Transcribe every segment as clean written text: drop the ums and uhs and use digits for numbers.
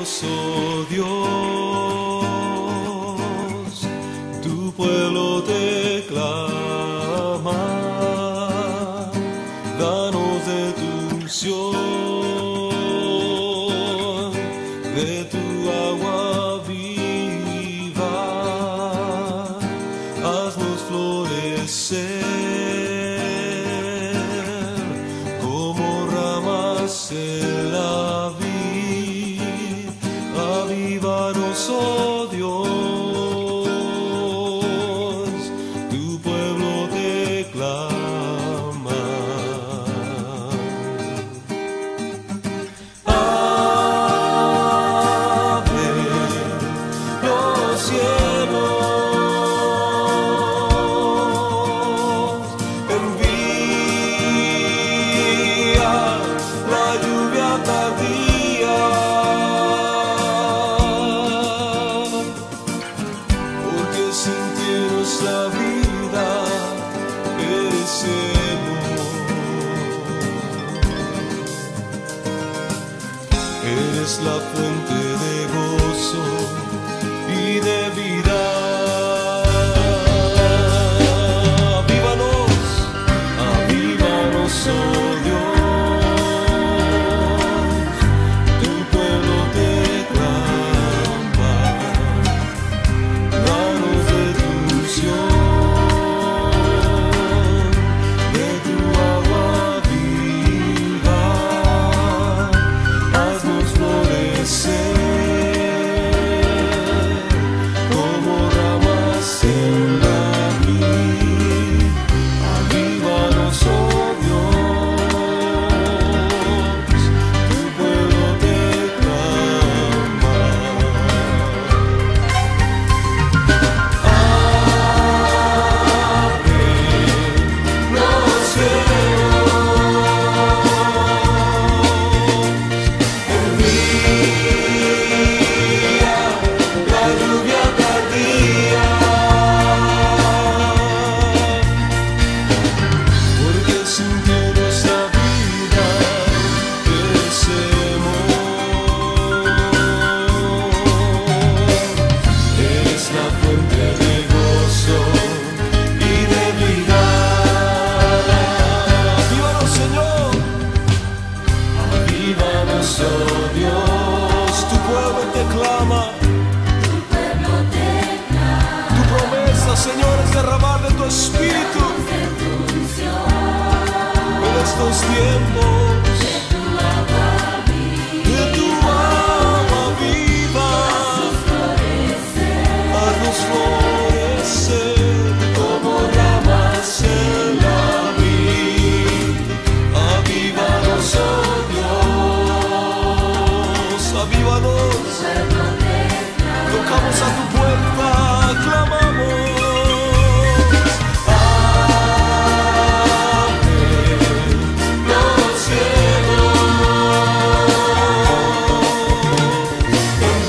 poderoso Dios, tu pueblo te clama, danos de tu unción, de tu agua viva, haznos florecer como ramas en la vid, avívanos, oh Dios, tu pueblo te clama. Abre los cielos, envía la lluvia tardía, porque sin ti nuestra vida perecemos. Eres la fuente de gozo y de vida. Avívanos, avívanos, oh Dios, tu pueblo te clama, danos de tu unción, de tu agua viva, haznos florecer como ramas en la vid. Avívanos, oh Dios, tu pueblo te clama. Abre los cielos, envía la lluvia tardía, porque sin ti nuestra vida perecemos. Eres la fuente de gozo y de vida. Avívanos, Señor, avívanos, oh Dios, tu pueblo te clama. Tu promesa, Señor, es derramar de tu espíritu en estos tiempos, de tu agua viva, haznos florecer como ramas en la vid. Avívanos, oh Dios, avívanos, tocamos a tu puerta, clamamos. Los cielos,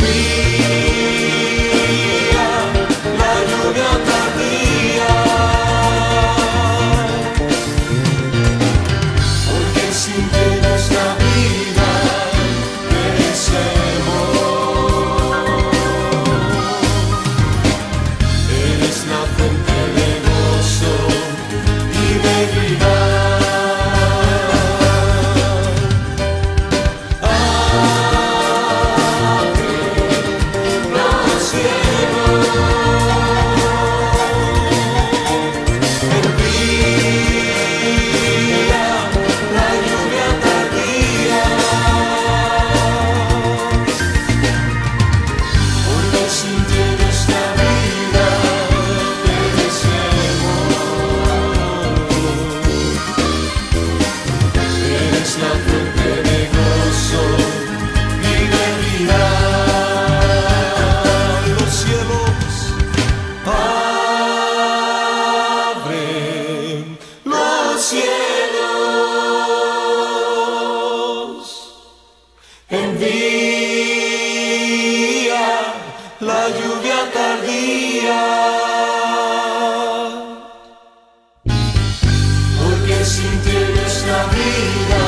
envía la lluvia tardía, porque sin ti nuestra vida perecemos. Eres la fuente de gozo y de vida. Los cielos, envía la lluvia tardía, porque sin ti nuestra vida perecemos. Eres la fuente de gozo y de vida. Los cielos abren, los cielos, envía la lluvia tardía, porque sin ti nuestra vida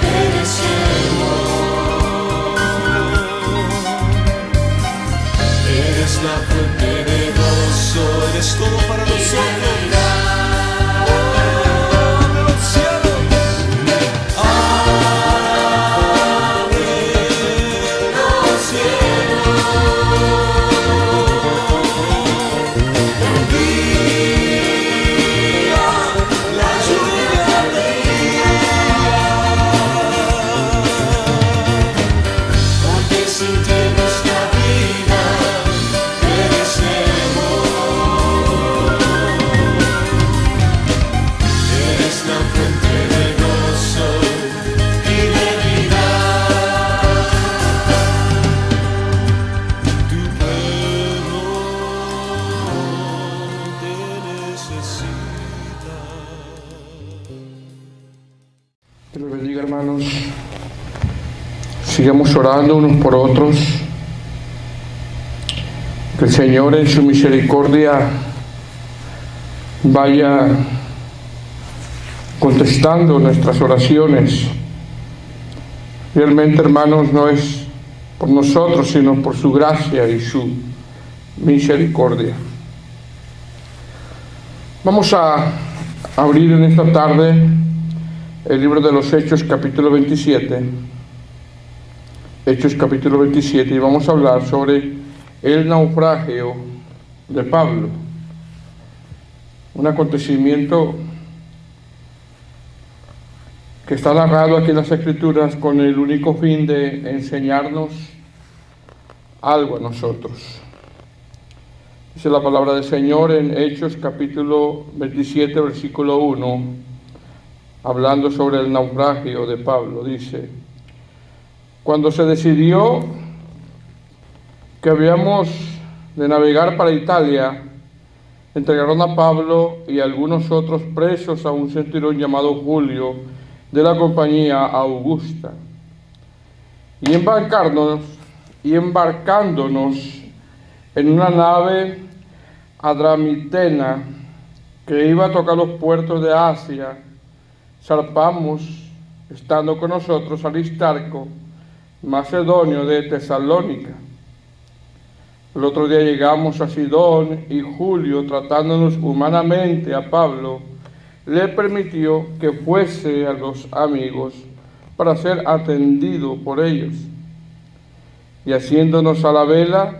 perecemos. Sigamos orando unos por otros. Que el Señor en su misericordia vaya contestando nuestras oraciones. Realmente, hermanos, no es por nosotros, sino por su gracia y su misericordia. Vamos a abrir en esta tarde el libro de los Hechos, capítulo 27. Hechos, capítulo 27, y vamos a hablar sobre el naufragio de Pablo. Un acontecimiento que está narrado aquí en las Escrituras con el único fin de enseñarnos algo a nosotros. Dice la palabra del Señor en Hechos capítulo 27, versículo 1, hablando sobre el naufragio de Pablo. Dice: cuando se decidió que habíamos de navegar para Italia, entregaron a Pablo y a algunos otros presos a un centurión llamado Julio, de la compañía Augusta. Y embarcándonos en una nave adramitena que iba a tocar los puertos de Asia, zarpamos, estando con nosotros Aristarco, macedonio de Tesalónica. El otro día llegamos a Sidón, y Julio, tratándonos humanamente a Pablo, le permitió que fuese a los amigos para ser atendido por ellos. Y haciéndonos a la vela,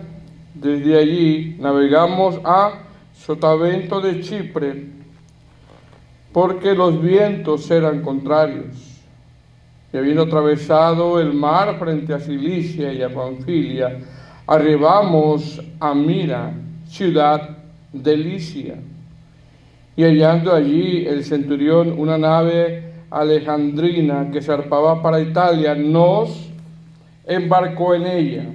desde allí navegamos a Sotavento de Chipre, porque los vientos eran contrarios. Y habiendo atravesado el mar frente a Cilicia y a Panfilia, arribamos a Mira, ciudad de Licia. Y hallando allí el centurión una nave alejandrina que zarpaba para Italia, nos embarcó en ella,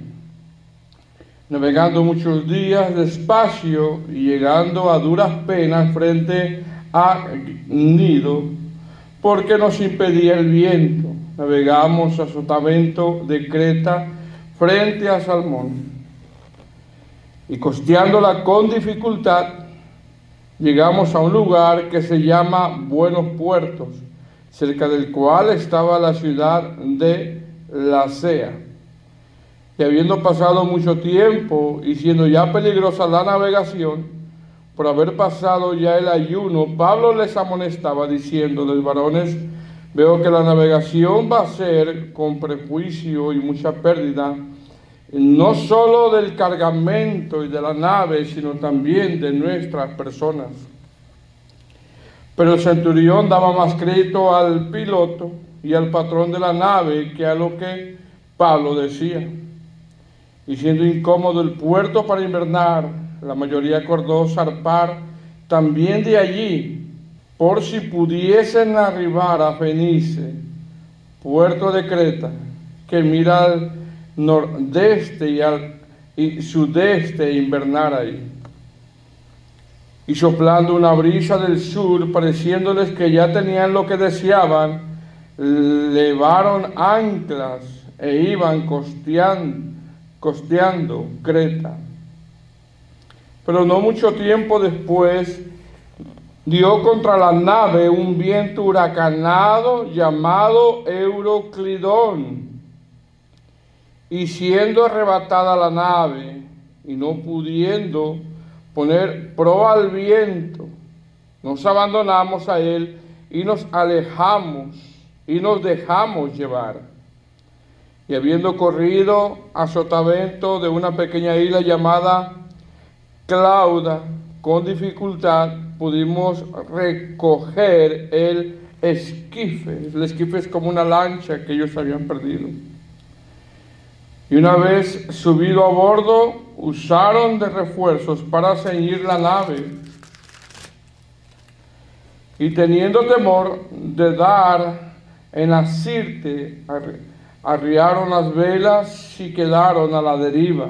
navegando muchos días despacio y llegando a duras penas frente a Gnido, porque nos impedía el viento. Navegamos a Sotavento de Creta frente a Salmón, y costeándola con dificultad, llegamos a un lugar que se llama Buenos Puertos, cerca del cual estaba la ciudad de Lasea. Y habiendo pasado mucho tiempo y siendo ya peligrosa la navegación, por haber pasado ya el ayuno, Pablo les amonestaba diciéndoles: varones, veo que la navegación va a ser con prejuicio y mucha pérdida, no solo del cargamento y de la nave, sino también de nuestras personas. Pero el centurión daba más crédito al piloto y al patrón de la nave que a lo que Pablo decía. Y siendo incómodo el puerto para invernar, la mayoría acordó zarpar también de allí, por si pudiesen arribar a Fenice, puerto de Creta, que mira al nordeste y sudeste, invernar ahí. Y soplando una brisa del sur, pareciéndoles que ya tenían lo que deseaban, levaron anclas e iban costeando Creta. Pero no mucho tiempo después dio contra la nave un viento huracanado llamado Euroclidón, y siendo arrebatada la nave y no pudiendo poner proa al viento, nos abandonamos a él y nos alejamos y nos dejamos llevar. Y habiendo corrido a Sotavento de una pequeña isla llamada Clauda, con dificultad pudimos recoger el esquife. El esquife es como una lancha que ellos habían perdido. Y una vez subido a bordo, usaron de refuerzos para ceñir la nave. Y teniendo temor de dar en la Sirte, arriaron las velas y quedaron a la deriva.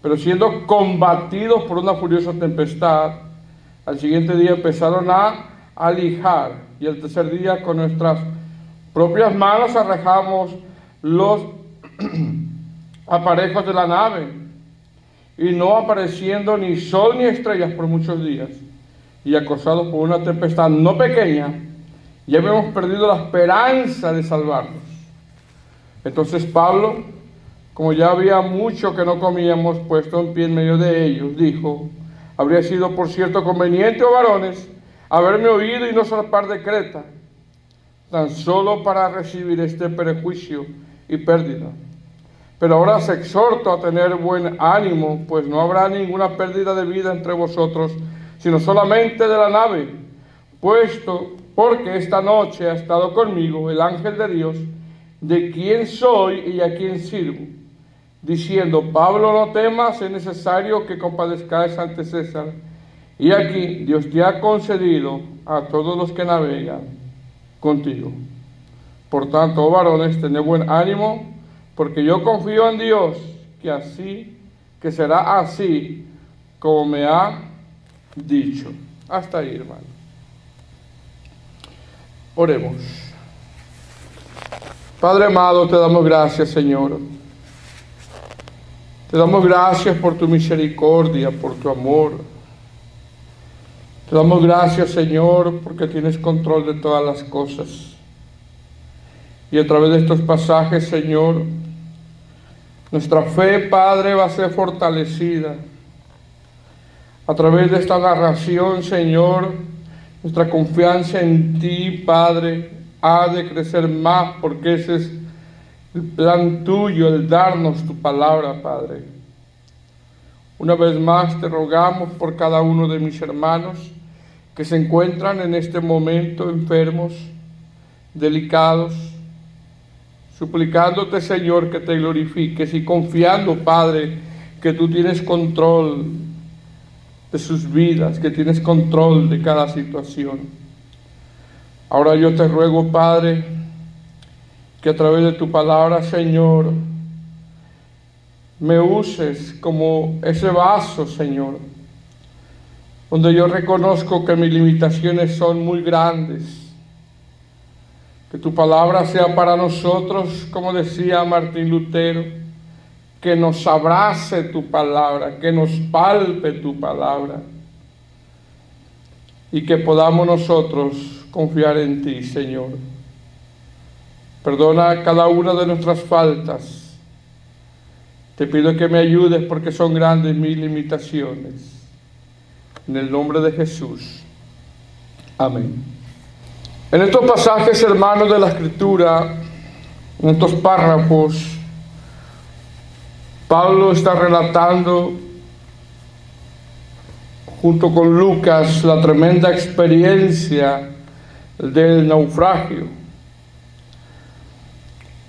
Pero siendo combatidos por una furiosa tempestad, al siguiente día empezaron a alijar, y el tercer día con nuestras propias manos arrojamos los aparejos de la nave, y no apareciendo ni sol ni estrellas por muchos días, y acosados por una tempestad no pequeña, ya habíamos perdido la esperanza de salvarnos. Entonces Pablo, como ya había mucho que no comíamos, puesto en pie en medio de ellos, dijo: habría sido por cierto conveniente, oh varones, haberme oído y no zarpar de Creta, tan solo para recibir este perjuicio y pérdida. Pero ahora os exhorto a tener buen ánimo, pues no habrá ninguna pérdida de vida entre vosotros, sino solamente de la nave, porque esta noche ha estado conmigo el ángel de Dios, de quien soy y a quien sirvo, diciendo: Pablo, no temas, es necesario que compadezcáis ante César. Y aquí Dios te ha concedido a todos los que navegan contigo. Por tanto, oh varones, tened buen ánimo, porque yo confío en Dios, que será así como me ha dicho. Hasta ahí, hermano. Oremos. Padre amado, te damos gracias, Señor. Te damos gracias por tu misericordia, por tu amor. Te damos gracias, Señor, porque tienes control de todas las cosas. Y a través de estos pasajes, Señor, nuestra fe, Padre, va a ser fortalecida. A través de esta narración, Señor, nuestra confianza en ti, Padre, ha de crecer más, porque ese es el plan tuyo, el darnos tu palabra, Padre. Una vez más te rogamos por cada uno de mis hermanos que se encuentran en este momento enfermos, delicados, suplicándote, Señor, que te glorifiques y confiando, Padre, que tú tienes control de sus vidas, que tienes control de cada situación. Ahora yo te ruego, Padre, que a través de tu palabra, Señor, me uses como ese vaso, Señor, donde yo reconozco que mis limitaciones son muy grandes. Que tu palabra sea para nosotros, como decía Martín Lutero, que nos abrace tu palabra, que nos palpe tu palabra, y que podamos nosotros confiar en ti, Señor. Perdona cada una de nuestras faltas. Te pido que me ayudes, porque son grandes mis limitaciones. En el nombre de Jesús. Amén. En estos pasajes, hermanos, de la Escritura, en estos párrafos, Pablo está relatando, junto con Lucas, la tremenda experiencia del naufragio.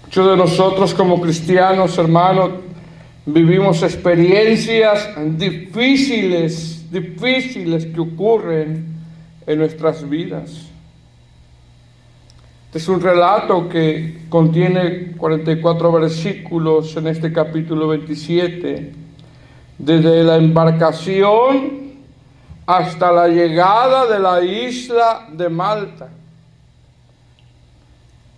Muchos de nosotros como cristianos, hermanos, vivimos experiencias difíciles que ocurren en nuestras vidas. Este es un relato que contiene 44 versículos en este capítulo 27, desde la embarcación hasta la llegada de la isla de Malta.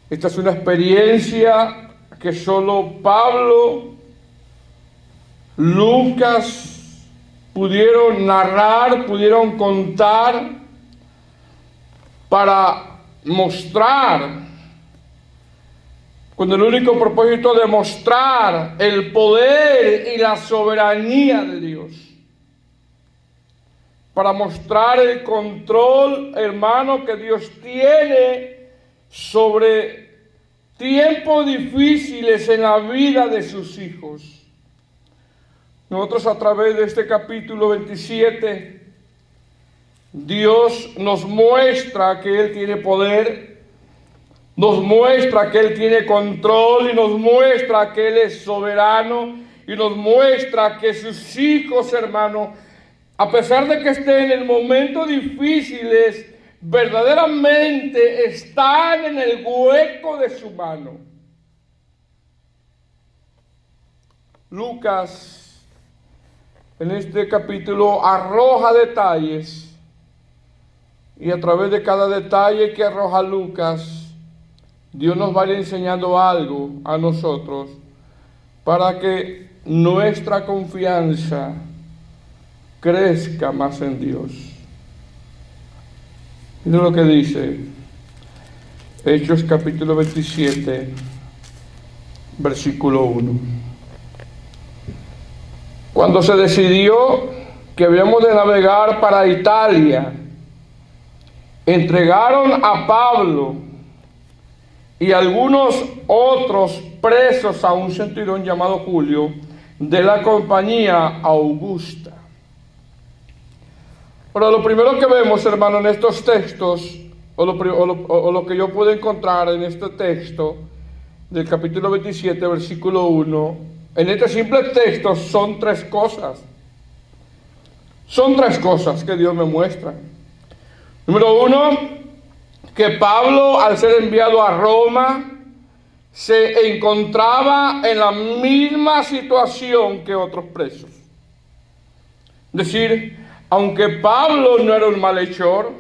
Esta es una experiencia que solo Pablo, Lucas pudieron narrar, pudieron contar, para mostrar, con el único propósito de mostrar el poder y la soberanía de Dios, para mostrar el control, hermano, que Dios tiene sobre tiempos difíciles en la vida de sus hijos. Nosotros, a través de este capítulo 27, Dios nos muestra que Él tiene poder, nos muestra que Él tiene control, y nos muestra que Él es soberano, y nos muestra que sus hijos, hermanos, a pesar de que estén en momentos difíciles, verdaderamente están en el hueco de su mano. Lucas, en este capítulo, arroja detalles. Y a través de cada detalle que arroja Lucas, Dios nos vaya enseñando algo a nosotros para que nuestra confianza crezca más en Dios. Miren lo que dice Hechos capítulo 27, versículo 1. Cuando se decidió que habíamos de navegar para Italia, entregaron a Pablo y algunos otros presos a un centurión llamado Julio de la compañía Augusta. Ahora, lo primero que vemos, hermano, en estos textos, o lo que yo puedo encontrar en este texto del capítulo 27, versículo 1, en este simple texto son tres cosas. Son tres cosas que Dios me muestra. Número uno, que Pablo, al ser enviado a Roma, se encontraba en la misma situación que otros presos. Es decir, aunque Pablo no era un malhechor,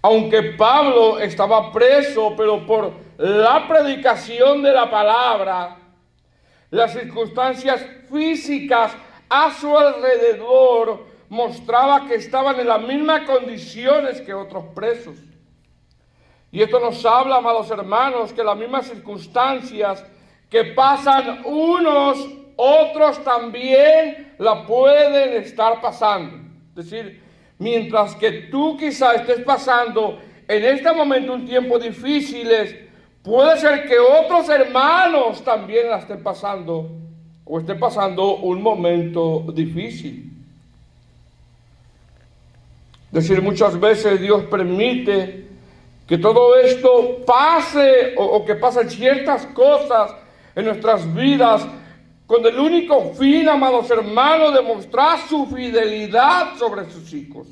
aunque Pablo estaba preso, pero por la predicación de la palabra, las circunstancias físicas a su alrededor mostraba que estaban en las mismas condiciones que otros presos. Y esto nos habla, amados hermanos, que las mismas circunstancias que pasan unos, otros también la pueden estar pasando. Es decir, mientras que tú quizás estés pasando en este momento un tiempo difícil, puede ser que otros hermanos también la estén pasando o estén pasando un momento difícil. Es decir, muchas veces Dios permite que todo esto pase o que pasen ciertas cosas en nuestras vidas con el único fin, amados hermanos, de mostrar su fidelidad sobre sus hijos.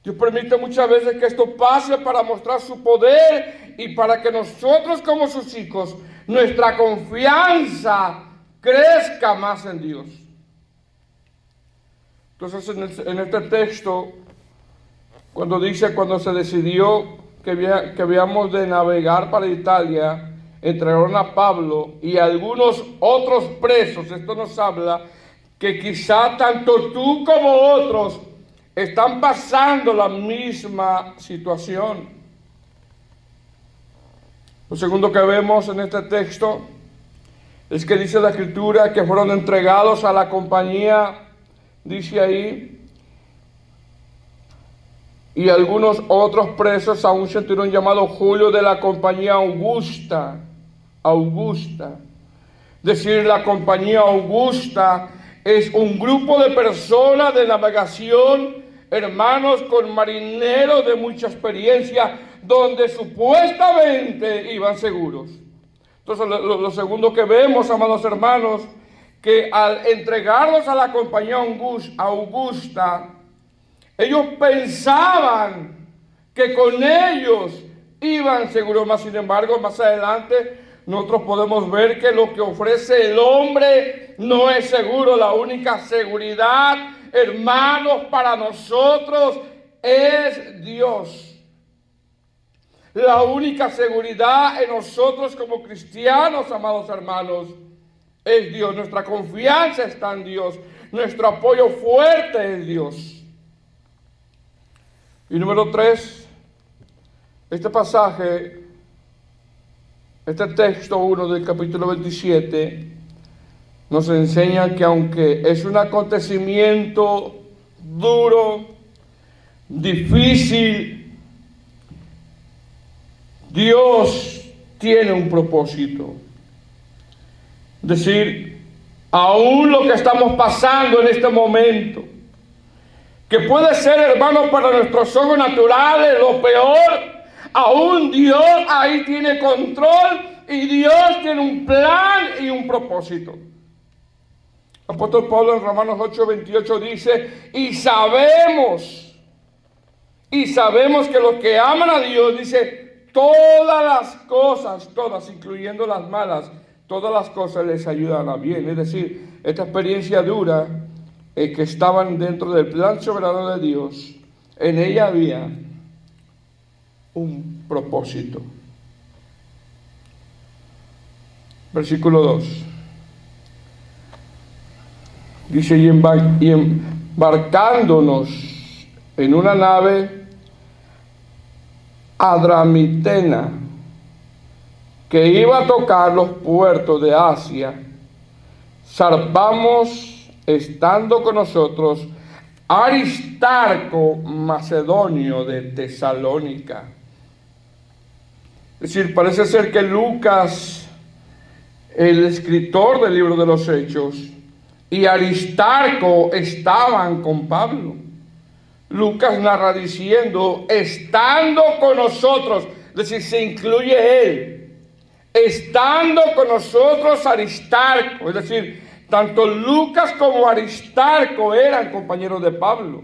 Dios permite muchas veces que esto pase para mostrar su poder y para que nosotros como sus hijos, nuestra confianza crezca más en Dios. Entonces en este texto, cuando se decidió que habíamos de navegar para Italia, entregaron a Pablo y a algunos otros presos. Esto nos habla que quizá tanto tú como otros están pasando la misma situación. Lo segundo que vemos en este texto es que dice la Escritura que fueron entregados a la compañía, dice ahí, y algunos otros presos a un centurión llamado Julio de la compañía Augusta. Es decir, la compañía Augusta es un grupo de personas de navegación, hermanos, con marineros de mucha experiencia, donde supuestamente iban seguros. Entonces, lo segundo que vemos, amados hermanos, que al entregarlos a la compañía Augusta, ellos pensaban que con ellos iban seguros, mas sin embargo, más adelante nosotros podemos ver que lo que ofrece el hombre no es seguro. La única seguridad, hermanos, para nosotros es Dios. La única seguridad en nosotros como cristianos, amados hermanos, es Dios. Nuestra confianza está en Dios. Nuestro apoyo fuerte es Dios. Y número 3, este pasaje, este texto 1 del capítulo 27, nos enseña que aunque es un acontecimiento duro, difícil, Dios tiene un propósito. Es decir, aún lo que estamos pasando en este momento, que puede ser, hermano, para nuestros ojos naturales lo peor, aún Dios ahí tiene control y Dios tiene un plan y un propósito. El apóstol Pablo en Romanos 8:28 dice, y sabemos que los que aman a Dios, dice, todas las cosas, todas, incluyendo las malas, todas las cosas les ayudan a bien. Es decir, esta experiencia dura, que estaban dentro del plan soberano de Dios, en ella había un propósito. Versículo 2. Dice, y embarcándonos en una nave adramitena que iba a tocar los puertos de Asia, zarpamos estando con nosotros Aristarco, macedonio de Tesalónica. Es decir, parece ser que Lucas, el escritor del libro de los Hechos, y Aristarco estaban con Pablo. Lucas narra diciendo, estando con nosotros, es decir, se incluye él, estando con nosotros Aristarco, es decir, tanto Lucas como Aristarco eran compañeros de Pablo.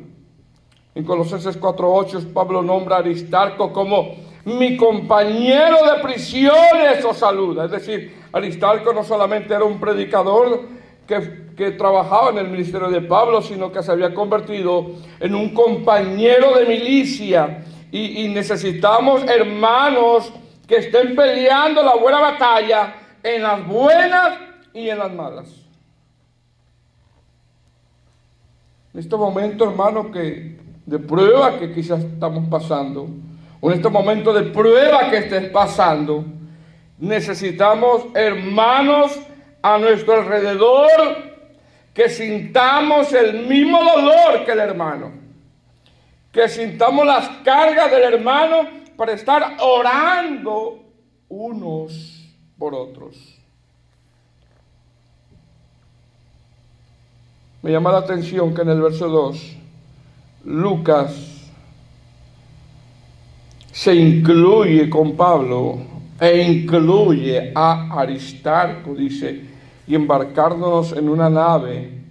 En Colosenses 4:8 Pablo nombra a Aristarco como mi compañero de prisiones os saluda. Es decir, Aristarco no solamente era un predicador que trabajaba en el ministerio de Pablo, sino que se había convertido en un compañero de milicia. Y necesitamos hermanos que estén peleando la buena batalla en las buenas y en las malas. En este momento, hermano, de prueba que quizás estamos pasando, o en este momento de prueba que estés pasando, necesitamos hermanos a nuestro alrededor que sintamos el mismo dolor que el hermano, que sintamos las cargas del hermano para estar orando unos por otros. Me llama la atención que en el verso 2, Lucas se incluye con Pablo e incluye a Aristarco, dice, y embarcándonos en una nave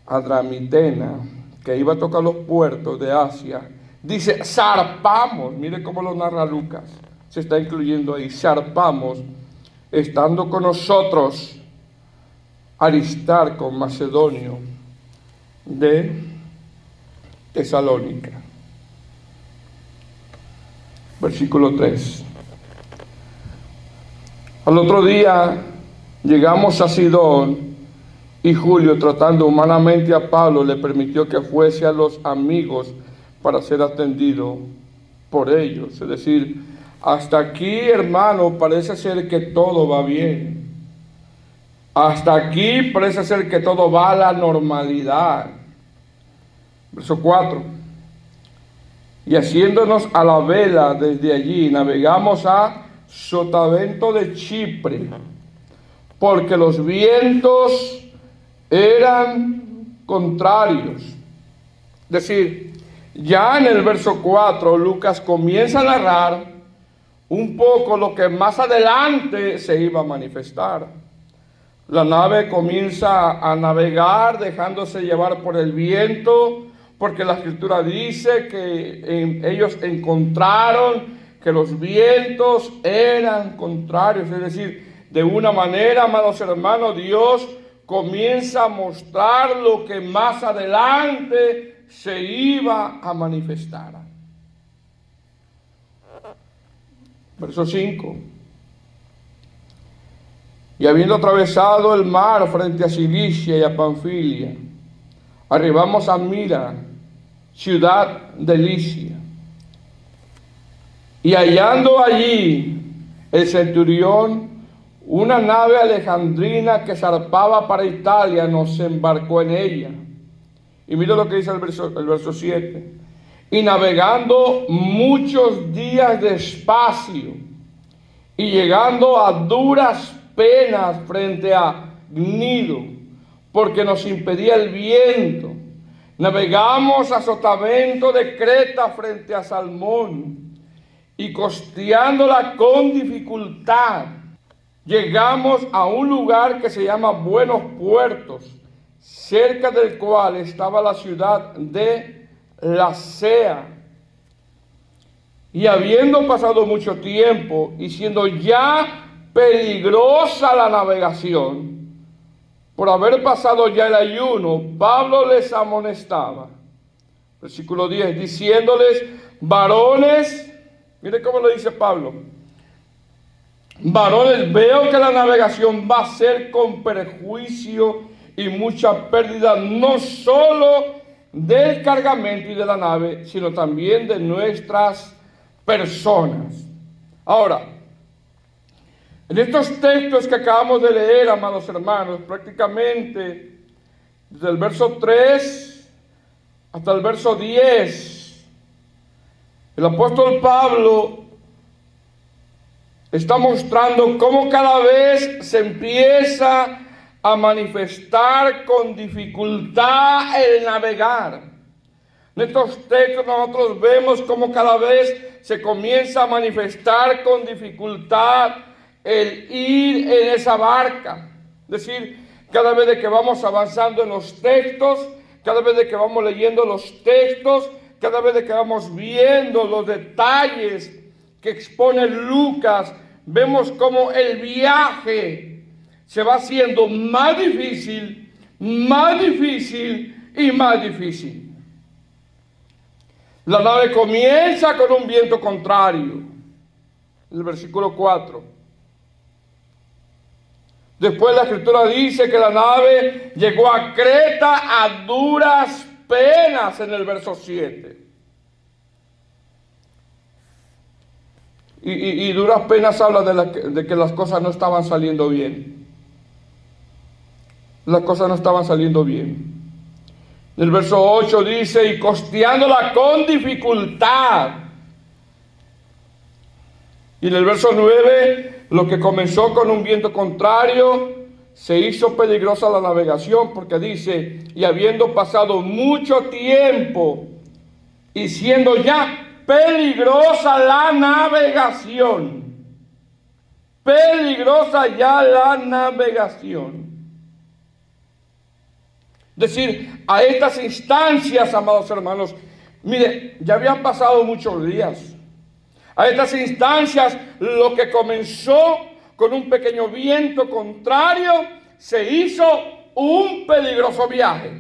adramitena que iba a tocar los puertos de Asia. Dice, zarpamos, mire cómo lo narra Lucas, se está incluyendo ahí, zarpamos, estando con nosotros Aristarco, macedonio de Tesalónica. Versículo 3. Al otro día llegamos a Sidón y Julio, tratando humanamente a Pablo, le permitió que fuese a los amigos para ser atendido por ellos. Es decir, hasta aquí, hermano, parece ser que todo va bien. Hasta aquí parece ser que todo va a la normalidad. Verso 4. Y haciéndonos a la vela desde allí, navegamos a Sotavento de Chipre, porque los vientos eran contrarios. Es decir, ya en el verso 4, Lucas comienza a narrar un poco lo que más adelante se iba a manifestar. La nave comienza a navegar dejándose llevar por el viento, porque la escritura dice que ellos encontraron que los vientos eran contrarios. Es decir, de una manera, amados hermanos, Dios comienza a mostrar lo que más adelante se iba a manifestar. Verso 5. Y habiendo atravesado el mar frente a Cilicia y a Panfilia, arribamos a Mira, ciudad de Licia. Y hallando allí el centurión una nave alejandrina que zarpaba para Italia, nos embarcó en ella. Y mira lo que dice el verso 7. Y navegando muchos días despacio, y llegando a duras penas frente a Gnido, porque nos impedía el viento, navegamos a Sotavento de Creta frente a Salmón, y costeándola con dificultad, llegamos a un lugar que se llama Buenos Puertos, cerca del cual estaba la ciudad de Lasea. Y habiendo pasado mucho tiempo y siendo ya peligrosa la navegación, por haber pasado ya el ayuno, Pablo les amonestaba. Versículo 10, diciéndoles, varones, mire cómo lo dice Pablo, varones, veo que la navegación va a ser con perjuicio y mucha pérdida, no solo del cargamento y de la nave, sino también de nuestras personas. Ahora, en estos textos que acabamos de leer, amados hermanos, prácticamente desde el verso 3 hasta el verso 10, el apóstol Pablo está mostrando cómo cada vez se empieza a manifestar con dificultad el navegar. En estos textos nosotros vemos cómo cada vez se comienza a manifestar con dificultad el ir en esa barca. Es decir, cada vez de que vamos avanzando en los textos, cada vez de que vamos leyendo los textos, cada vez de que vamos viendo los detalles que expone Lucas, vemos cómo el viaje se va haciendo más difícil y más difícil. La nave comienza con un viento contrario, el versículo 4. Después la escritura dice que la nave llegó a Creta a duras penas en el verso 7. Y duras penas habla de que las cosas no estaban saliendo bien. Las cosas no estaban saliendo bien. El verso 8 dice, y costeándola con dificultad. Y en el verso 9, lo que comenzó con un viento contrario, se hizo peligrosa la navegación, porque dice, y habiendo pasado mucho tiempo, y siendo ya peligrosa la navegación. Peligrosa ya la navegación. Es decir, a estas instancias, amados hermanos, mire, ya habían pasado muchos días. A estas instancias, lo que comenzó con un pequeño viento contrario, se hizo un peligroso viaje.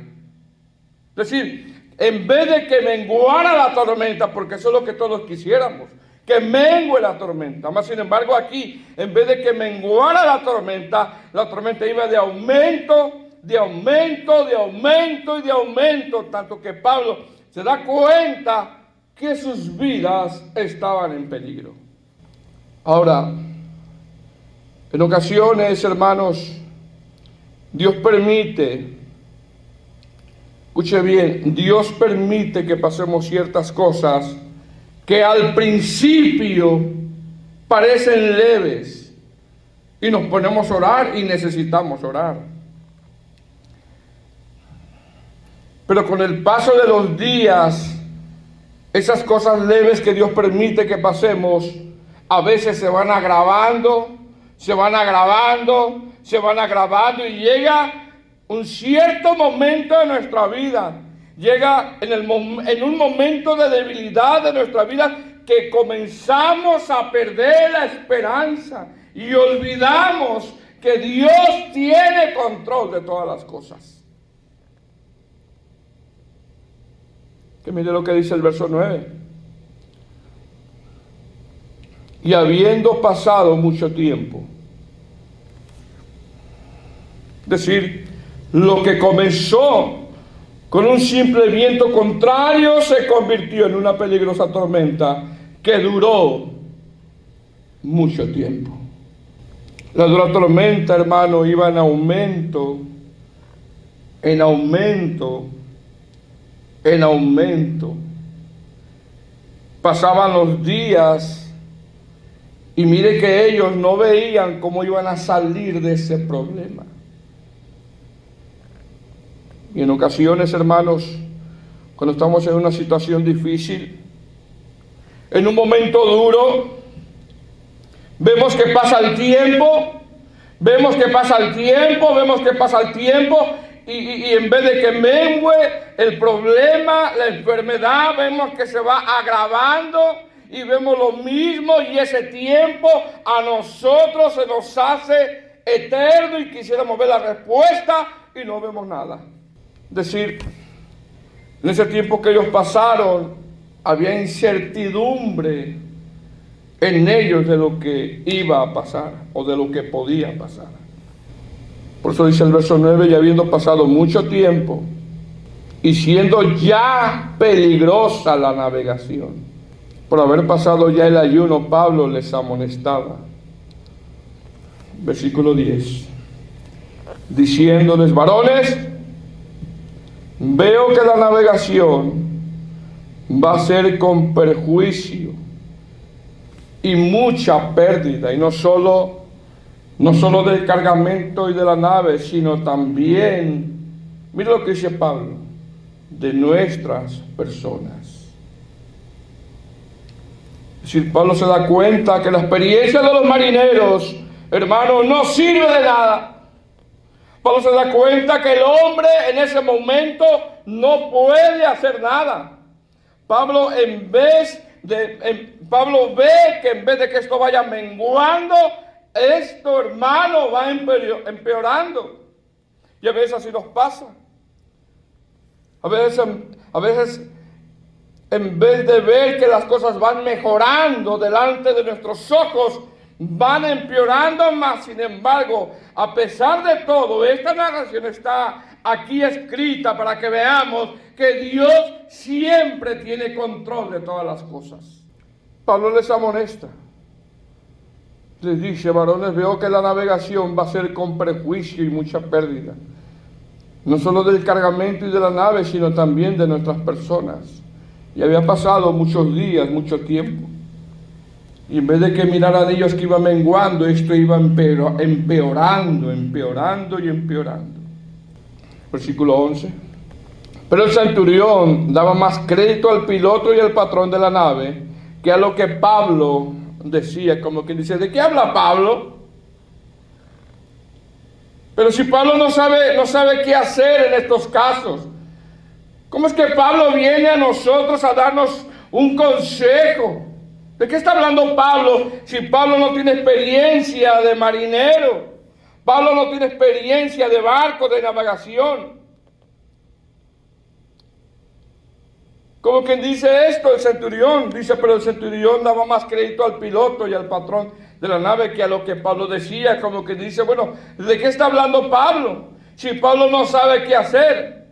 Es decir, en vez de que menguara la tormenta, porque eso es lo que todos quisiéramos, que mengue la tormenta. Más sin embargo, aquí, en vez de que menguara la tormenta iba de aumento, tanto que Pablo se da cuenta que sus vidas estaban en peligro. Ahora, en ocasiones, hermanos, Dios permite, escuche bien, Dios permite que pasemos ciertas cosas que al principio parecen leves y nos ponemos a orar y necesitamos orar. Pero con el paso de los días, esas cosas leves que Dios permite que pasemos, a veces se van agravando y llega un cierto momento de nuestra vida, llega en un momento de debilidad de nuestra vida que comenzamos a perder la esperanza y olvidamos que Dios tiene control de todas las cosas. Que mire lo que dice el verso 9. Y habiendo pasado mucho tiempo, es decir, lo que comenzó con un simple viento contrario se convirtió en una peligrosa tormenta que duró mucho tiempo. La dura tormenta, hermano, iba en aumento. Pasaban los días y mire que ellos no veían cómo iban a salir de ese problema. Y en ocasiones, hermanos, cuando estamos en una situación difícil, en un momento duro, vemos que pasa el tiempo, y en vez de que mengue el problema, la enfermedad, vemos que se va agravando y vemos lo mismo, y ese tiempo a nosotros se nos hace eterno y quisiéramos ver la respuesta y no vemos nada. Es decir, en ese tiempo que ellos pasaron había incertidumbre en ellos de lo que iba a pasar o de lo que podía pasar. Por eso dice el verso 9, y habiendo pasado mucho tiempo y siendo ya peligrosa la navegación, por haber pasado ya el ayuno, Pablo les amonestaba. Versículo 10, diciéndoles: varones, veo que la navegación va a ser con perjuicio y mucha pérdida, y no solo del cargamento y de la nave, sino también, mira lo que dice Pablo, de nuestras personas. Es decir, Pablo se da cuenta que la experiencia de los marineros, hermanos, no sirve de nada. Pablo se da cuenta que el hombre en ese momento no puede hacer nada. Pablo ve que en vez de que esto vaya menguando, esto, hermano, va empeorando. Y a veces así nos pasa. A veces, en vez de ver que las cosas van mejorando delante de nuestros ojos, van empeorando más. Sin embargo, a pesar de todo, esta narración está aquí escrita para que veamos que Dios siempre tiene control de todas las cosas. Pablo les amonesta. Les dice: varones, veo que la navegación va a ser con perjuicio y mucha pérdida. No solo del cargamento y de la nave, sino también de nuestras personas. Y había pasado muchos días, mucho tiempo. Y en vez de que miraran a ellos que iba menguando, esto iba empeorando. Versículo 11. Pero el centurión daba más crédito al piloto y al patrón de la nave que a lo que Pablo decía. Como que dice: ¿de qué habla Pablo? Pero si Pablo no sabe qué hacer en estos casos, ¿cómo es que Pablo viene a nosotros a darnos un consejo? ¿De qué está hablando Pablo si Pablo no tiene experiencia de marinero? Pablo no tiene experiencia de barco, de navegación. Como quien dice esto, el centurión dice: pero el centurión daba más crédito al piloto y al patrón de la nave que a lo que Pablo decía. Como que dice: bueno, ¿de qué está hablando Pablo? Si Pablo no sabe qué hacer.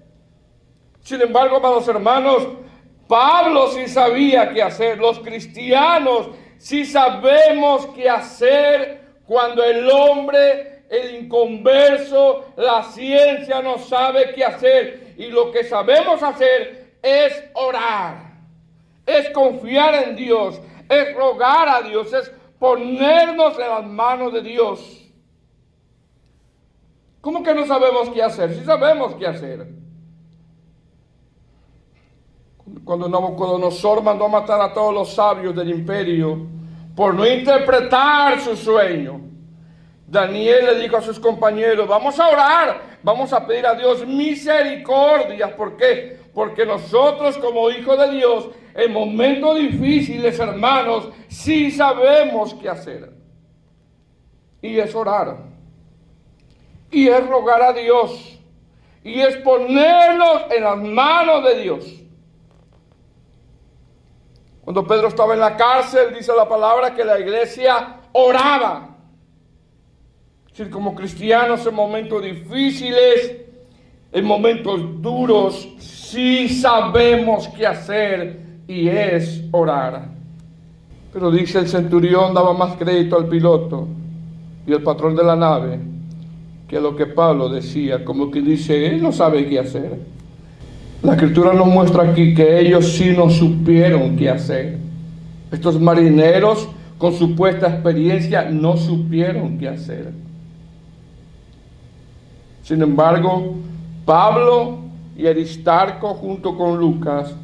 Sin embargo, amados hermanos, Pablo sí sabía qué hacer. Los cristianos sí sabemos qué hacer cuando el hombre, el inconverso, la ciencia no sabe qué hacer. Y lo que sabemos hacer es orar, es confiar en Dios, es rogar a Dios, es ponernos en las manos de Dios. ¿Cómo que no sabemos qué hacer? Sí sabemos qué hacer. Cuando Nabucodonosor mandó matar a todos los sabios del imperio por no interpretar su sueño, Daniel le dijo a sus compañeros: vamos a orar, vamos a pedir a Dios misericordia. ¿Por qué? Porque nosotros, como hijos de Dios, en momentos difíciles, hermanos, sí sabemos qué hacer. Y es orar. Y es rogar a Dios. Y es ponernos en las manos de Dios. Cuando Pedro estaba en la cárcel, dice la palabra que la iglesia oraba. Es decir, como cristianos en momentos difíciles, en momentos duros, sí sabemos qué hacer y es orar. Pero dice: el centurión daba más crédito al piloto y al patrón de la nave que a lo que Pablo decía. Como que dice: él no sabe qué hacer. La escritura nos muestra aquí que ellos sí no supieron qué hacer. Estos marineros, con supuesta experiencia, no supieron qué hacer. Sin embargo, Pablo y Aristarco, junto con Lucas,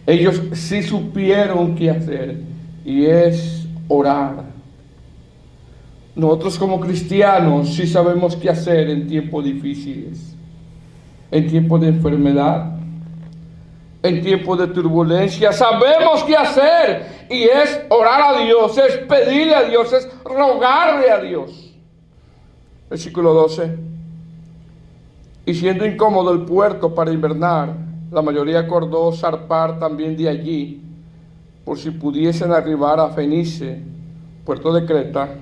ellos sí supieron qué hacer, y es orar. Nosotros como cristianos sí sabemos qué hacer en tiempos difíciles, en tiempos de enfermedad, en tiempos de turbulencia. Sabemos qué hacer, y es orar a Dios, es pedirle a Dios, es rogarle a Dios. Versículo 12. Y siendo incómodo el puerto para invernar, la mayoría acordó zarpar también de allí, por si pudiesen arribar a Fenice puerto de Creta,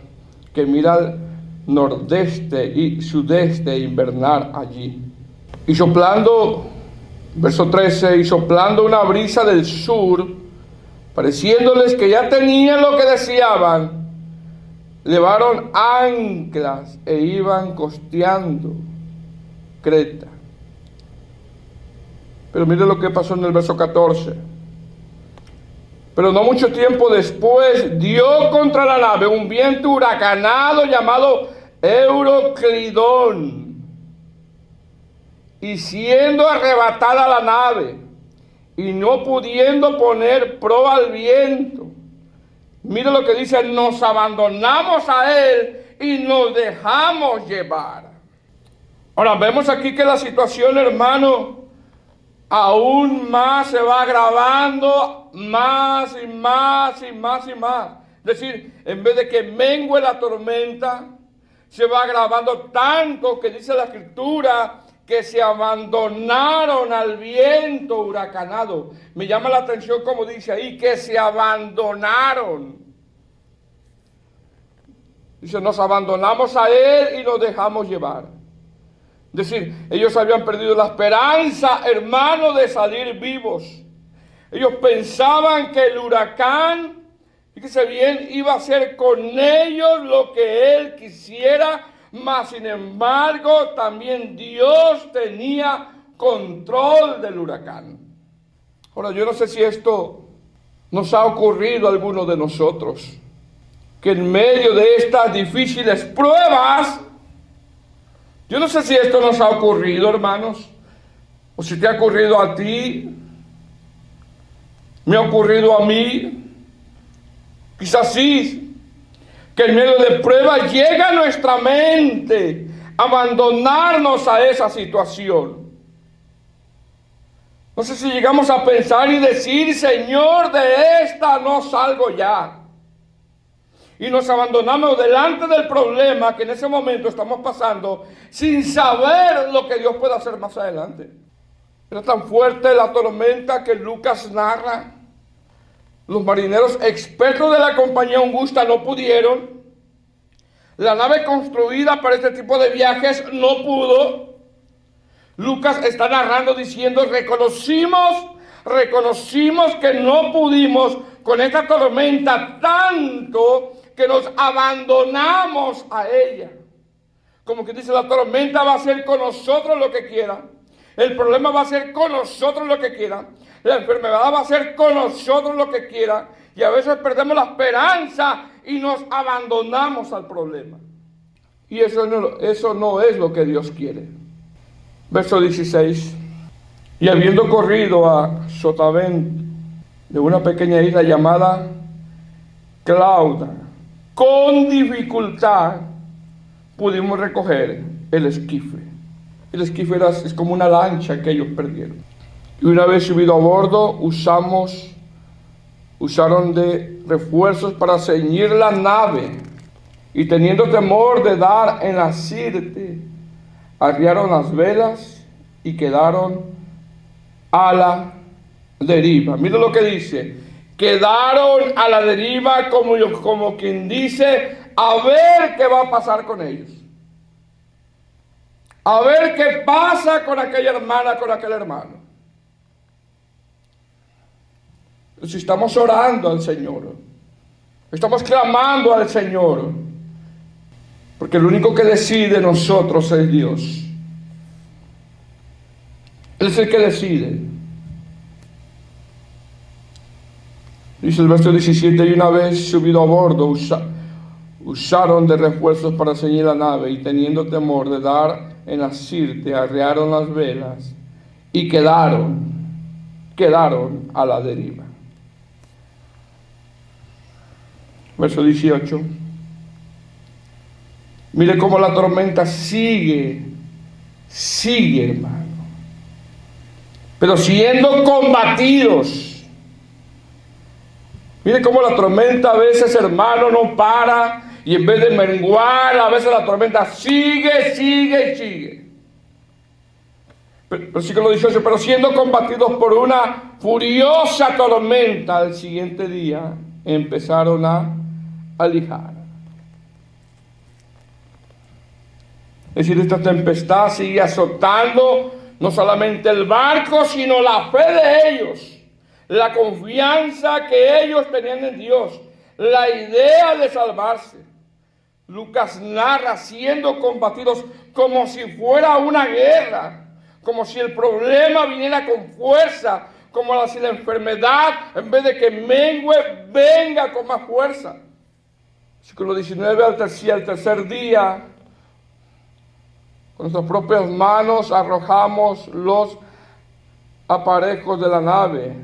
que mira al nordeste y sudeste e invernar allí. Y soplando, verso 13, y soplando una brisa del sur, pareciéndoles que ya tenían lo que deseaban, levaron anclas e iban costeando Creta. Pero mire lo que pasó en el verso 14. Pero no mucho tiempo después dio contra la nave un viento huracanado llamado Euroclidón, y siendo arrebatada la nave y no pudiendo poner proa al viento, mire lo que dice: nos abandonamos a él y nos dejamos llevar. Ahora vemos aquí que la situación, hermano, aún más se va agravando, más y más y más y más. Es decir, en vez de que mengue la tormenta, se va agravando tanto que dice la Escritura que se abandonaron al viento huracanado. Me llama la atención como dice ahí, que se abandonaron. Dice, nos abandonamos a él y nos dejamos llevar. Es decir, ellos habían perdido la esperanza, hermano, de salir vivos. Ellos pensaban que el huracán, fíjese bien, iba a hacer con ellos lo que él quisiera, mas sin embargo también Dios tenía control del huracán. Ahora, yo no sé si esto nos ha ocurrido a alguno de nosotros, que en medio de estas difíciles pruebas, yo no sé si esto nos ha ocurrido, hermanos, o si te ha ocurrido a ti, me ha ocurrido a mí, quizás sí, que en medio de pruebas llega a nuestra mente abandonarnos a esa situación. No sé si llegamos a pensar y decir, Señor, de esta no salgo ya. Y nos abandonamos delante del problema que en ese momento estamos pasando sin saber lo que Dios puede hacer más adelante. Era tan fuerte la tormenta que Lucas narra. Los marineros expertos de la compañía Augusta no pudieron. La nave construida para este tipo de viajes no pudo. Lucas está narrando diciendo, reconocimos que no pudimos con esta tormenta tanto que nos abandonamos a ella. Como que dice, la tormenta va a hacer con nosotros lo que quiera. El problema va a ser con nosotros lo que quiera. La enfermedad va a ser con nosotros lo que quiera. Y a veces perdemos la esperanza y nos abandonamos al problema. Y eso no es lo que Dios quiere. Verso 16. Y habiendo corrido a Sotavento, de una pequeña isla llamada Clauda, con dificultad pudimos recoger el esquife. El esquife es como una lancha que ellos perdieron. Y una vez subido a bordo, usaron de refuerzos para ceñir la nave. Y teniendo temor de dar en la sirte, arriaron las velas y quedaron a la deriva. Mira lo que dice. Quedaron a la deriva como quien dice, a ver qué va a pasar con ellos. A ver qué pasa con aquella hermana, con aquel hermano. Si estamos orando al Señor, estamos clamando al Señor, porque el único que decide nosotros es Dios. Él es el que decide. Dice el verso 17, y una vez subido a bordo, usaron de refuerzos para ceñir la nave, y teniendo temor de dar en la sirte, arrearon las velas, y quedaron a la deriva. Verso 18. Mire cómo la tormenta sigue, hermano. Pero siendo combatidos. Mire cómo la tormenta a veces, hermano, no para. Y en vez de menguar, a veces la tormenta sigue. Versículo 18. Pero siendo combatidos por una furiosa tormenta, al siguiente día empezaron a alijar. Es decir, esta tempestad sigue azotando no solamente el barco, sino la fe de ellos, la confianza que ellos tenían en Dios, la idea de salvarse. Lucas narra siendo combatidos como si fuera una guerra, como si el problema viniera con fuerza, como si la enfermedad, en vez de que mengue, venga con más fuerza. Versículo 19, al tercer día, con nuestras propias manos arrojamos los aparejos de la nave.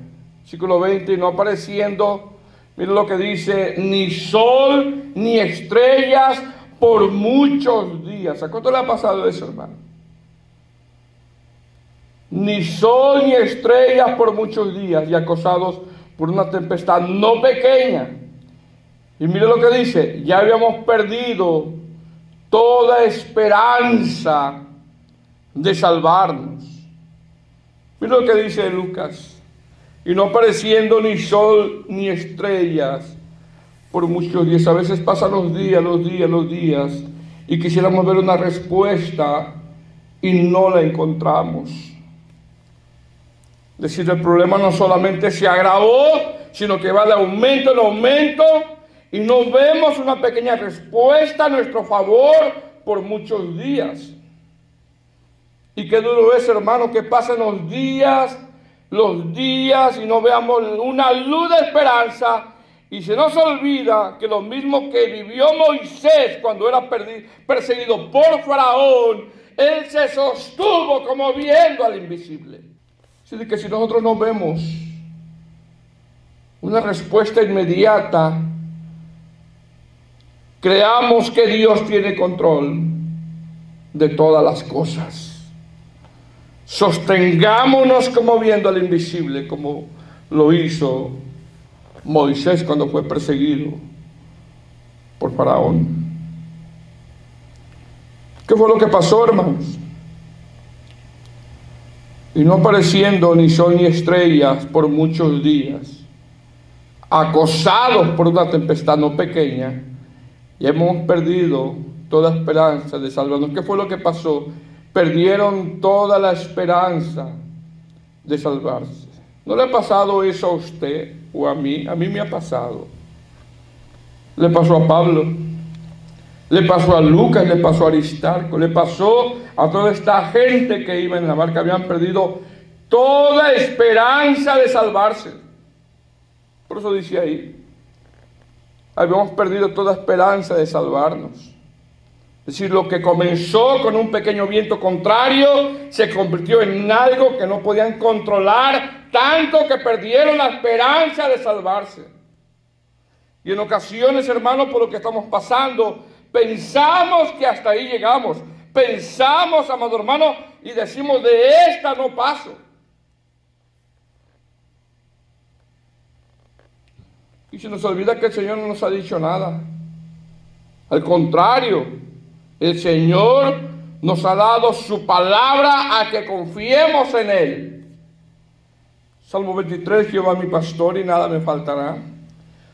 Versículo 20, y no apareciendo, miren lo que dice, ni sol ni estrellas por muchos días. ¿A cuánto le ha pasado eso, hermano? Ni sol ni estrellas por muchos días y acosados por una tempestad no pequeña. Y mire lo que dice, ya habíamos perdido toda esperanza de salvarnos. Mire lo que dice Lucas, y no apareciendo ni sol ni estrellas por muchos días. A veces pasan los días, y quisiéramos ver una respuesta y no la encontramos. Es decir, el problema no solamente se agravó, sino que va de aumento en aumento, y no vemos una pequeña respuesta a nuestro favor por muchos días. Y qué duro es, hermano, que pasen los días, y no veamos una luz de esperanza, y se nos olvida que lo mismo que vivió Moisés cuando era perseguido por Faraón, él se sostuvo como viendo al invisible. Así que si nosotros no vemos una respuesta inmediata, creamos que Dios tiene control de todas las cosas. Sostengámonos como viendo al invisible, como lo hizo Moisés cuando fue perseguido por Faraón. ¿Qué fue lo que pasó, hermanos? Y no apareciendo ni sol ni estrellas por muchos días, acosados por una tempestad no pequeña, y hemos perdido toda esperanza de salvarnos. ¿Qué fue lo que pasó? Perdieron toda la esperanza de salvarse. ¿No le ha pasado eso a usted o a mí? A mí me ha pasado. Le pasó a Pablo, le pasó a Lucas, le pasó a Aristarco, le pasó a toda esta gente que iba en la barca. Habían perdido toda esperanza de salvarse. Por eso dice ahí, habíamos perdido toda esperanza de salvarnos. Es decir, lo que comenzó con un pequeño viento contrario se convirtió en algo que no podían controlar, tanto que perdieron la esperanza de salvarse. Y en ocasiones, hermanos, por lo que estamos pasando, pensamos que hasta ahí llegamos. Pensamos, amado hermano, y decimos, de esta no paso. Y se nos olvida que el Señor no nos ha dicho nada. Al contrario, el Señor nos ha dado su palabra a que confiemos en Él. Salmo 23, Jehová mi pastor y nada me faltará.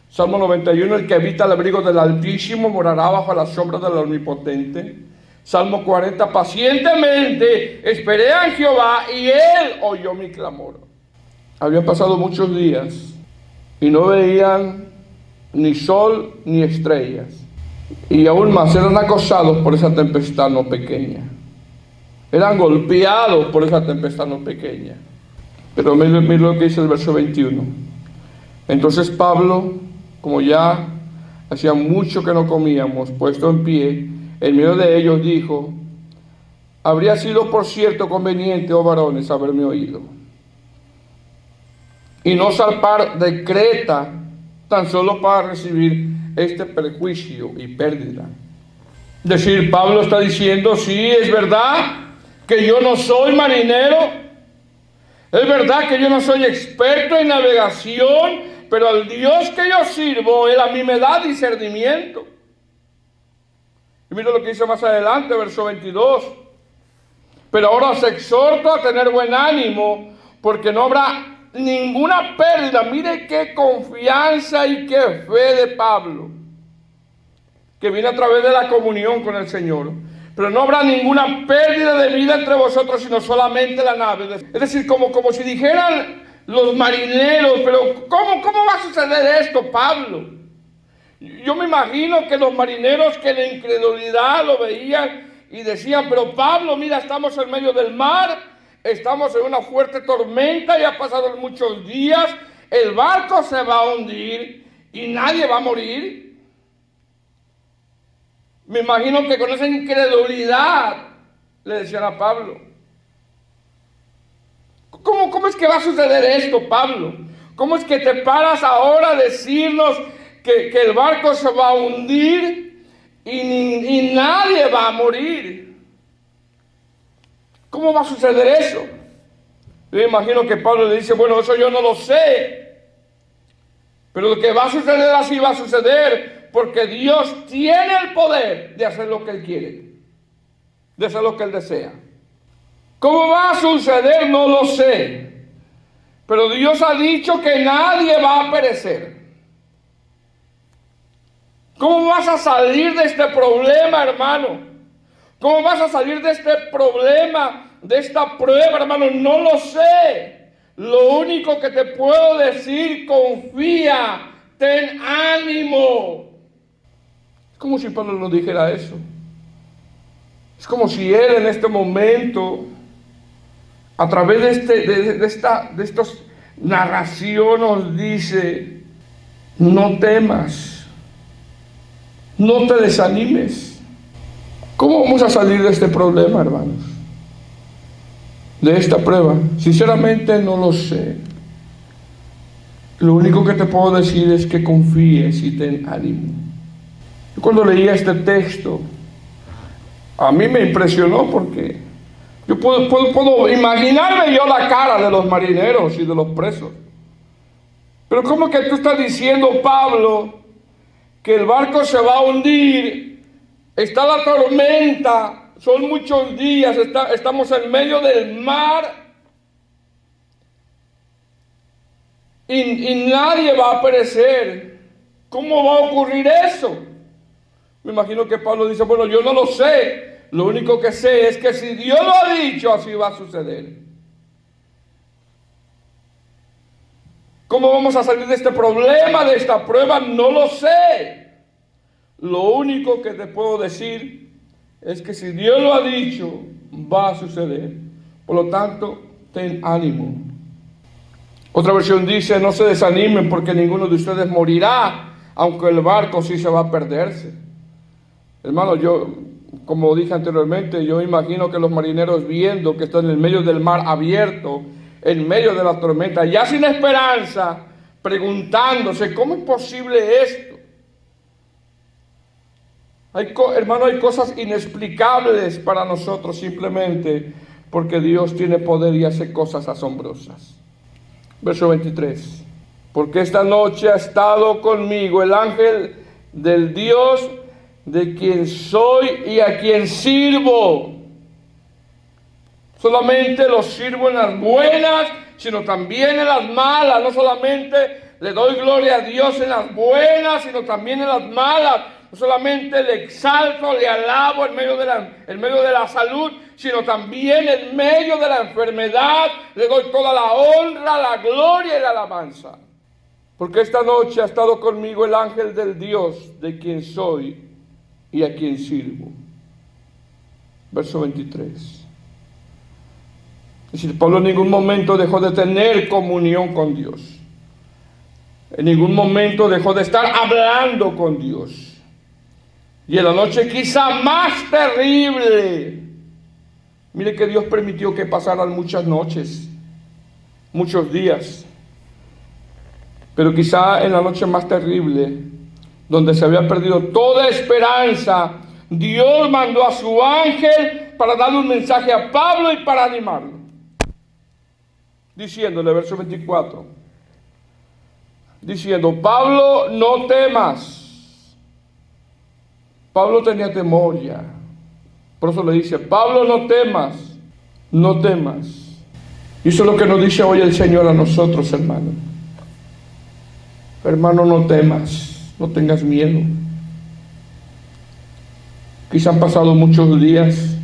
Salmo 91, el que habita al abrigo del Altísimo morará bajo la sombra del Omnipotente. Salmo 40, pacientemente esperé en Jehová y Él oyó mi clamor. Habían pasado muchos días y no veían ni sol ni estrellas. Y aún más, eran acosados por esa tempestad no pequeña. Eran golpeados por esa tempestad no pequeña. Pero mire lo que dice el verso 21. Entonces Pablo, como ya hacía mucho que no comíamos, puesto en pie, en medio de ellos dijo, habría sido por cierto conveniente, oh varones, haberme oído, y no zarpar de Creta, tan solo para recibir este perjuicio y pérdida. Es decir, Pablo está diciendo, sí, es verdad que yo no soy marinero, es verdad que yo no soy experto en navegación, pero al Dios que yo sirvo, Él a mí me da discernimiento. Y mira lo que dice más adelante, verso 22. Pero ahora os exhorto a tener buen ánimo, porque no habrá ninguna pérdida. Mire qué confianza y qué fe de Pablo. que viene a través de la comunión con el Señor. Pero no habrá ninguna pérdida de vida entre vosotros, sino solamente la nave. Es decir, como si dijeran los marineros, pero ¿cómo va a suceder esto, Pablo? Yo me imagino que los marineros que en incredulidad lo veían y decían, pero Pablo, mira, estamos en medio del mar, estamos en una fuerte tormenta, ya pasaron muchos días, el barco se va a hundir y nadie va a morir. Me imagino que con esa incredulidad le decían a Pablo, ¿cómo es que va a suceder esto, Pablo? ¿Cómo es que te paras ahora a decirnos que el barco se va a hundir y nadie va a morir? ¿Cómo va a suceder eso? Yo me imagino que Pablo le dice, bueno, eso yo no lo sé, pero lo que va a suceder así va a suceder, porque Dios tiene el poder de hacer lo que Él quiere, de hacer lo que Él desea. ¿Cómo va a suceder? No lo sé. Pero Dios ha dicho que nadie va a perecer. ¿Cómo vas a salir de este problema, hermano? ¿Cómo vas a salir de este problema, de esta prueba, hermano? No lo sé. Lo único que te puedo decir, confía, ten ánimo. Es como si Pablo nos dijera eso. Es como si él en este momento, a través de estas narración, nos dice, no temas, no te desanimes. ¿Cómo vamos a salir de este problema, hermanos? De esta prueba. Sinceramente no lo sé. Lo único que te puedo decir es que confíes y ten ánimo. Yo cuando leía este texto, a mí me impresionó porque yo puedo imaginarme yo la cara de los marineros y de los presos. Pero ¿cómo que tú estás diciendo, Pablo, que el barco se va a hundir? Está la tormenta, son muchos días, estamos en medio del mar y nadie va a perecer. ¿Cómo va a ocurrir eso? Me imagino que Pablo dice, bueno, yo no lo sé. Lo único que sé es que si Dios lo ha dicho, así va a suceder. ¿Cómo vamos a salir de este problema, de esta prueba? No lo sé. Lo único que te puedo decir es que si Dios lo ha dicho, va a suceder. Por lo tanto, ten ánimo. Otra versión dice, no se desanimen porque ninguno de ustedes morirá, aunque el barco sí se va a perderse. Hermano, yo, como dije anteriormente, yo imagino que los marineros viendo que están en medio del mar abierto, en medio de la tormenta, ya sin esperanza, preguntándose, ¿cómo es posible esto? Hermano, hay cosas inexplicables para nosotros simplemente porque Dios tiene poder y hace cosas asombrosas. Verso 23. Porque esta noche ha estado conmigo el ángel del Dios de quien soy y a quien sirvo. Solamente los sirvo en las buenas, sino también en las malas. No solamente le doy gloria a Dios en las buenas, sino también en las malas. No solamente le exalto, le alabo en medio de la salud, sino también en medio de la enfermedad. Le doy toda la honra, la gloria y la alabanza. Porque esta noche ha estado conmigo el ángel del Dios de quien soy y a quien sirvo. Verso 23. Es decir, Pablo en ningún momento dejó de tener comunión con Dios. En ningún momento dejó de estar hablando con Dios. Y en la noche quizá más terrible, mire que Dios permitió que pasaran muchas noches, muchos días. Pero quizá en la noche más terrible, donde se había perdido toda esperanza, Dios mandó a su ángel para darle un mensaje a Pablo y para animarlo. Diciéndole, verso 24, diciendo, Pablo, no temas. Pablo tenía temor ya. Por eso le dice, Pablo, no temas, no temas. Y eso es lo que nos dice hoy el Señor a nosotros, hermano. Hermano, no temas, no tengas miedo. Quizá han pasado muchos días.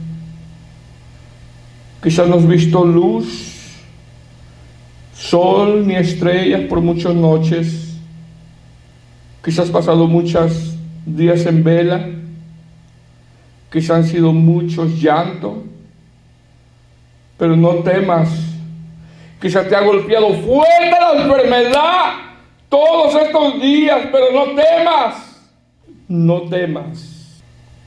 Quizá no has visto luz, sol ni estrellas por muchas noches. Quizás has pasado muchos días en vela. Quizá han sido muchos llantos. Pero no temas. Quizá te ha golpeado fuerte la enfermedad todos estos días, pero no temas. No temas.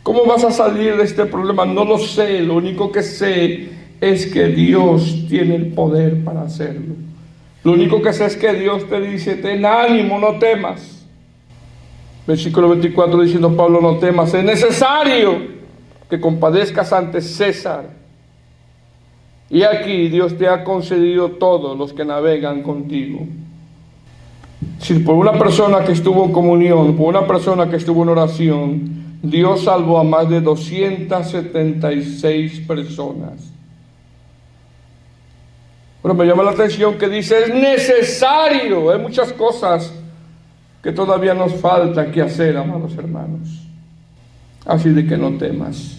¿Cómo vas a salir de este problema? No lo sé. Lo único que sé es que Dios tiene el poder para hacerlo. Lo único que sé es que Dios te dice: ten ánimo, no temas. Versículo 24 diciendo Pablo: no temas, es necesario que compadezcas ante César. Y aquí Dios te ha concedido todos los que navegan contigo. Si por una persona que estuvo en comunión, por una persona que estuvo en oración, Dios salvó a más de 276 personas. Pero me llama la atención que dice: es necesario. Hay muchas cosas que todavía nos falta que hacer, amados hermanos. Así de que no temas.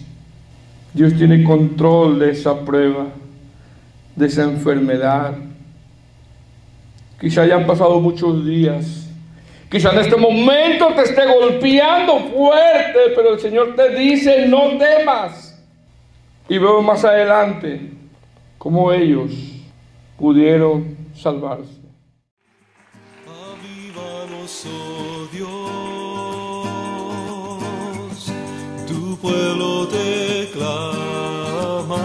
Dios tiene control de esa prueba, de esa enfermedad. Quizá hayan pasado muchos días. Quizá en este momento te esté golpeando fuerte, pero el Señor te dice: no temas. Y veo más adelante cómo ellos pudieron salvarse. Avívanos, oh Dios, tu pueblo te clama,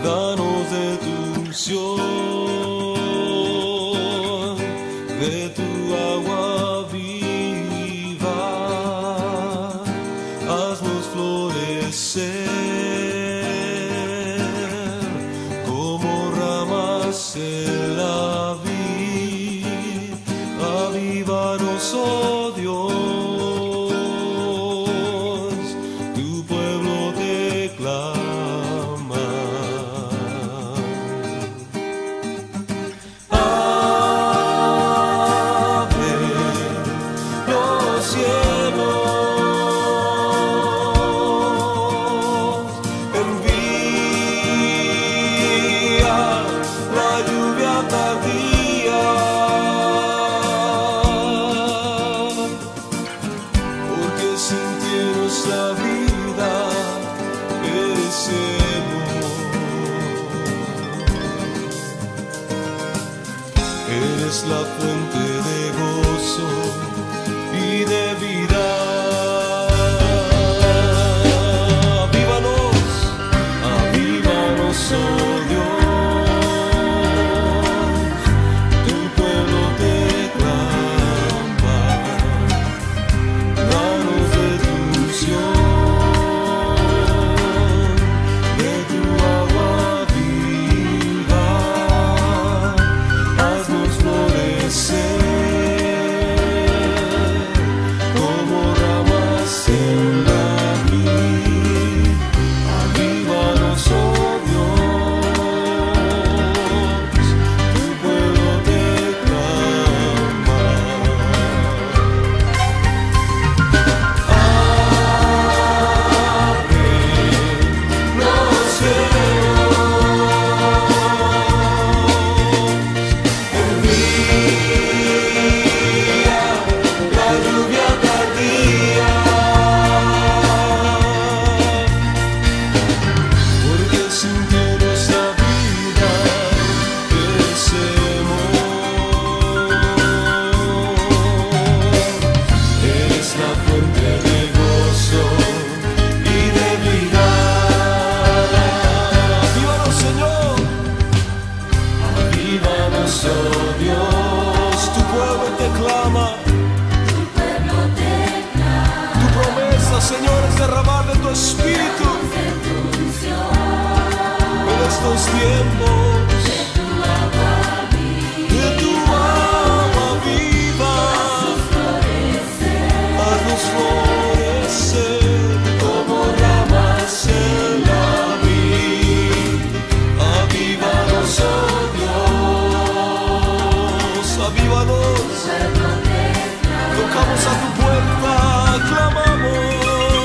danos de tu unción, de tu agua viva, haznos florecer como ramas en la vid. Avívanos, oh Dios, tu pueblo te clama. Abre los cielos, envía la lluvia tardía, porque sin ti nuestra vida perecemos. Eres la fuente de gozo y de vida. Avívanos, avívanos, oh Dios, tu pueblo te clama, danos de tu unción, de tu agua viva, haznos florecer como ramas en la vid. Avívanos, oh Dios, tu pueblo te clama. Abre los cielos, envía la lluvia tardía, porque sin ti nuestra vida perecemos. Eres la fuente de gozo y de vida. Avívanos, Señor, avívanos, oh Dios, tu pueblo te clama. Tu promesa, Señor, es derramar de tu espíritu en estos tiempos. De tu agua viva, haznos florecer como ramas en la vid. Avívanos, oh Dios, avívanos. Tocamos a tu puerta, clamamos.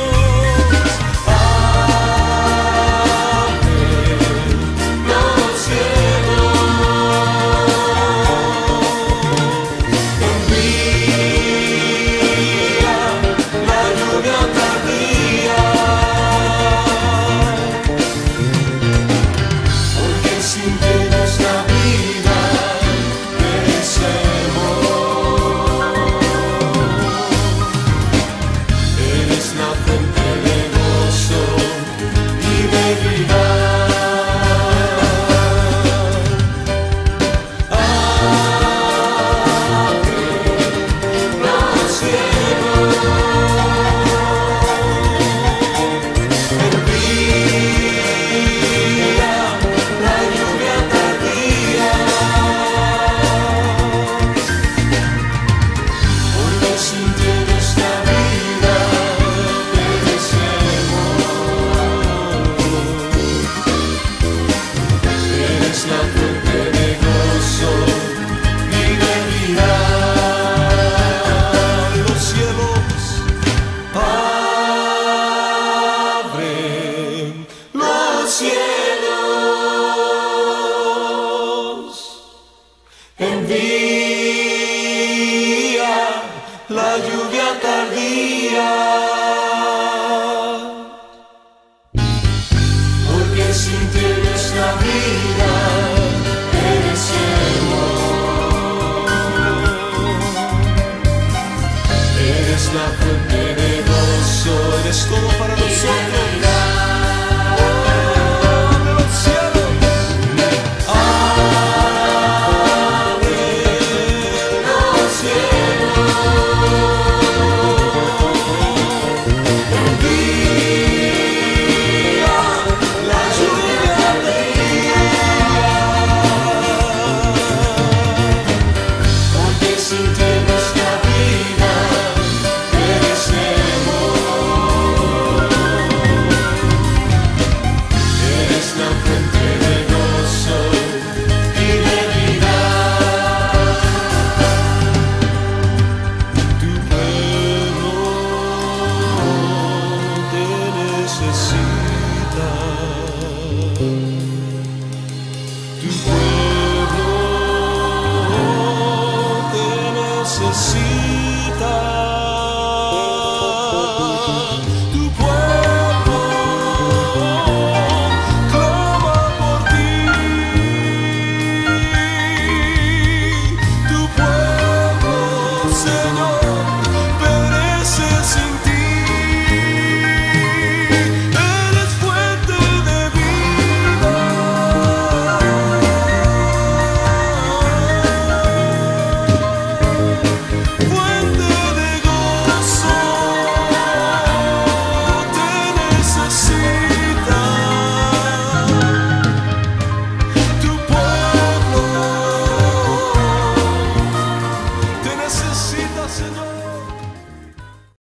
cielos, envía la lluvia tardía, porque sin ti nuestra vida